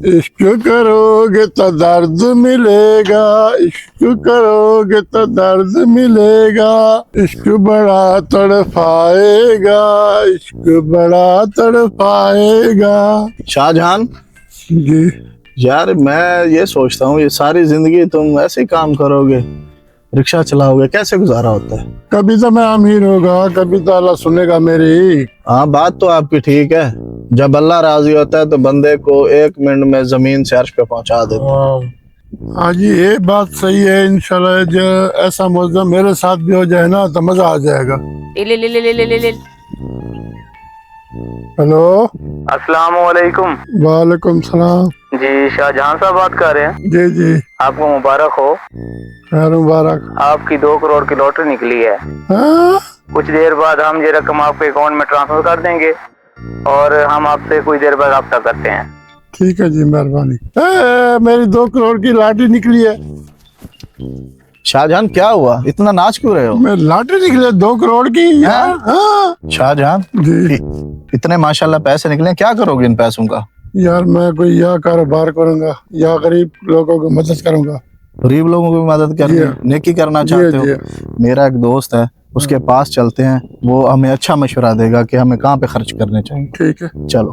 इश्क करोगे तो दर्द मिलेगा, इश्क करोगे तो दर्द मिलेगा, इश्क बड़ा तड़पाएगा, इश्क बड़ा तड़पाएगा। शाहजहां जी यार, मैं ये सोचता हूँ ये सारी जिंदगी तुम ऐसे ही काम करोगे, रिक्शा चलाओगे, कैसे गुजारा होता है? कभी तो मैं अमीर होगा, कभी तो अल्लाह सुनेगा मेरी। हाँ, बात तो आपकी ठीक है। जब अल्लाह राजी होता है तो बंदे को 1 मिनट में जमीन से अर्श पे पहुंचा देता है। हाँ जी, ये बात सही है। इंशाल्लाह जो ऐसा मौका मेरे साथ भी हो जाए ना तो मजा आ जाएगा। हेलो, अस्सलाम वालेकुम। वालेकुम सलाम। जी शाहजहां साहब बात कर रहे हैं। जी जी, आपको मुबारक हो, खैर मुबारक। आपकी 2 करोड़ की लॉटरी निकली है। हाँ? कुछ देर बाद हम ये रकम आपके अकाउंट में ट्रांसफर कर देंगे और हम आपसे कुछ देर बाद रब्ता करते हैं। ठीक है जी, मेहरबानी। मेरी 2 करोड़ की लॉटरी निकली है। शाहजहां क्या हुआ, इतना नाच क्यों रहे हो? मैं लॉटरी निकली है 2 करोड़ की यार। हाँ? शाहजहां जी इतने माशाल्लाह पैसे निकले, क्या करोगे इन पैसों का? यार, मैं कोई या कारोबार करूंगा या गरीब लोगों को मदद करूंगा। गरीब लोगों की मदद करनी, नेकी करना चाहते हो? मेरा एक दोस्त है, उसके पास चलते हैं, वो हमें अच्छा मशवरा देगा कि हमें कहाँ पे खर्च करने चाहिए। ठीक है, चलो।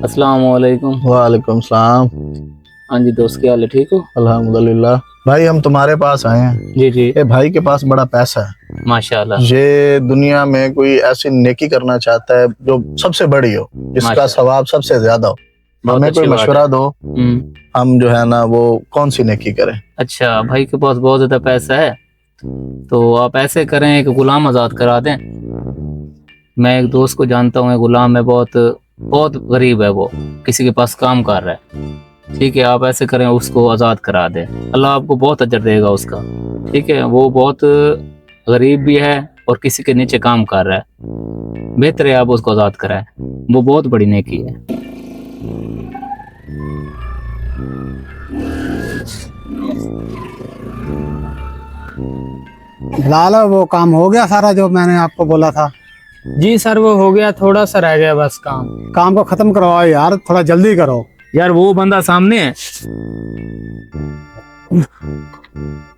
अस्सलाम वालेकुम। वालेकुम सलाम। हाँ जी दोस्त, क्या हाल है, ठीक हो? अल्हम्दुलिल्लाह। भाई हम तुम्हारे पास आए हैं। जी जी, ये भाई के पास बड़ा पैसा है, माशाल्लाह। ये दुनिया में कोई ऐसी नेकी करना चाहता है जो सबसे बड़ी हो, जिसका माशाल्लाह। सवाब सबसे ज्यादा हो। बहुत हमें अच्छी कोई बात मशवरा है। दो, हम जो है ना वो कौन सी नेकी करें? अच्छा, भाई के पास बहुत ज्यादा पैसा है, तो आप ऐसे करें, एक गुलाम आजाद करा दें। मैं एक दोस्त को जानता हूँ, गुलाम है, बहुत बहुत गरीब है, वो किसी के पास काम कर रहा है। ठीक है, आप ऐसे करें, उसको आज़ाद करा दें, अल्लाह आपको बहुत अजर देगा उसका। ठीक है, वो बहुत गरीब भी है और किसी के नीचे काम कर रहा है, बेहतर है आप उसको आज़ाद कराएं, वो बहुत बड़ी नेकी है। बिलाल, वो काम हो गया सारा जो मैंने आपको बोला था? जी सर, वो हो गया, थोड़ा सा रह गया बस काम। काम को खत्म करवाओ यार, थोड़ा जल्दी करो। यार वो बंदा सामने है।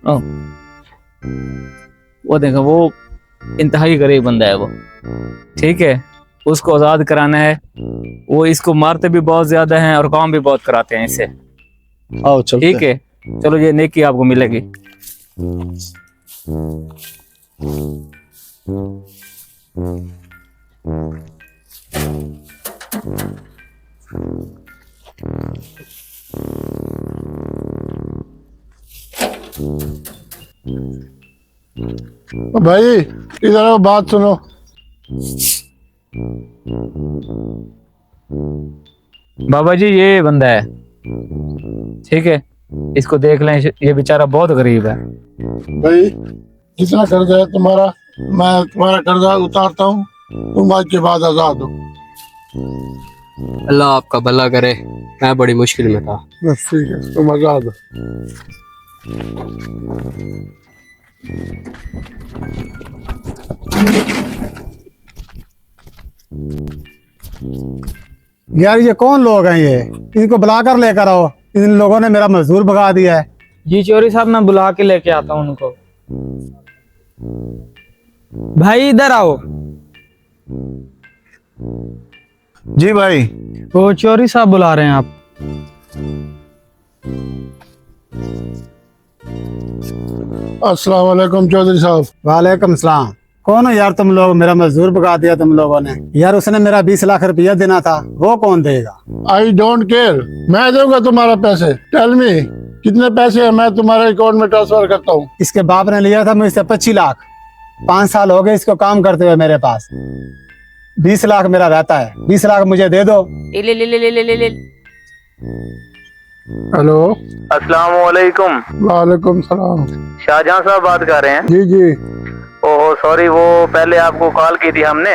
ओ, वो देखो, वो इंतहाई गरीब बंदा है वो। ठीक है, उसको आजाद कराना है। वो इसको मारते भी बहुत ज्यादा हैं और काम भी बहुत कराते हैं इससे। आओ चलते ठीक है, चलो, ये नेकी आपको मिलेगी। भाई इधर आओ, बात सुनो। बाबा जी, ये बंदा है, ठीक है, इसको देख लें, ये बेचारा बहुत गरीब है। भाई जितना कर्जा है तुम्हारा, मैं तुम्हारा कर्जा उतारता हूँ, तुम आज के बाद आजाद हो। अल्लाह आपका भला करे, मैं बड़ी मुश्किल में था। बस ठीक है, तुम आजाद हो। यार ये कौन लोग हैं ये? इनको बुला कर लेकर आओ, इन लोगों ने मेरा मजदूर भगा दिया है। जी चोरी साहब, मैं बुला के लेके आता हूँ उनको। भाई इधर आओ। जी भाई। वो चोरी साहब बुला रहे हैं आप। अस्सलाम वालेकुम चौधरी साहब। वालेकुम सलाम। कौन हो यार तुम लोग? मेरा मजदूर भगा दिया तुम लोगों ने। यार उसने मेरा 20 लाख रुपया देना था, वो कौन देगा? आई डोंट केयर, मैं दूंगा तुम्हारा पैसे। टेल मी कितने पैसे है, मैं तुम्हारे अकाउंट में ट्रांसफर करता हूँ। इसके बाप ने लिया था मुझसे 25 लाख। 5 साल हो गए इसको काम करते हुए मेरे पास। 20 लाख मेरा रहता है, 20 लाख मुझे दे दो। हेलो, अस्सलाम वालेकुम। वालेकुम सलाम। शाहजहां साहब बात कर रहे हैं? जी जी ओहो सॉरी, वो पहले आपको कॉल की थी हमने,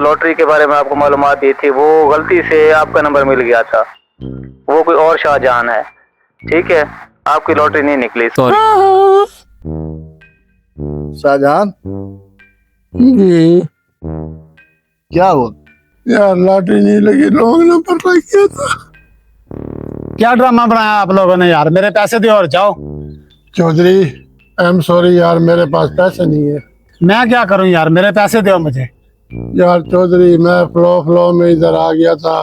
लॉटरी के बारे में आपको मालूमात दी थी, वो गलती से आपका नंबर मिल गया था, वो कोई और शाहजहान है, ठीक है, आपकी लॉटरी नहीं निकली, सॉरी। शाहजहान जी क्या हुआ? यार लॉटरी नहीं लगी, लोग ने पता किया था। क्या ड्रामा बनाया आप लोगों ने यार, मेरे पैसे दो और जाओ। चौधरी आई एम सॉरी यार, मेरे पास पैसे नहीं है। मैं क्या करूं यार, मेरे पैसे दो मुझे। यार चौधरी मैं फ्लो में इधर आ गया था,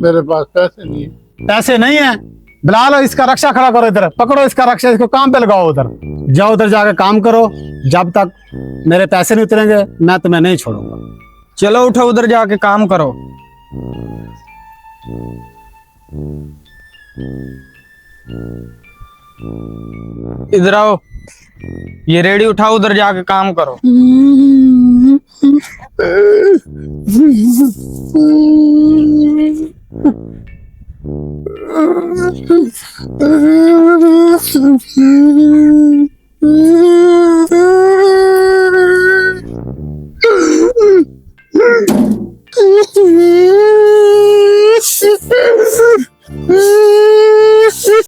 मेरे पास पैसे नहीं है। पैसे नहीं है, बुला लो इसका रक्षा खड़ा करो, इधर पकड़ो इसका रक्षा, इसको काम पे लगाओ, उधर जाओ, उधर जाके काम करो, जब तक मेरे पैसे नहीं उतरेंगे मैं तुम्हें नहीं छोड़ूंगा। चलो उठो, उधर जाके काम करो। इधर आओ, ये रेडी उठाओ, उधर जाके काम करो।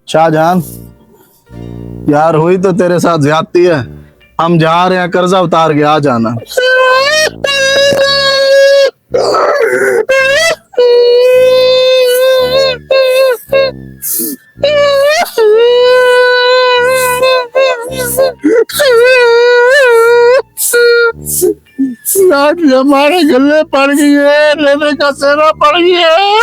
शाहजहान यार, हुई तो तेरे साथ ज्यादती है, हम जा रहे हैं, कर्जा उतार के आ जाना। यार ये हमारे गले पड़ गई है, लेने का सेरा पड़ गया है।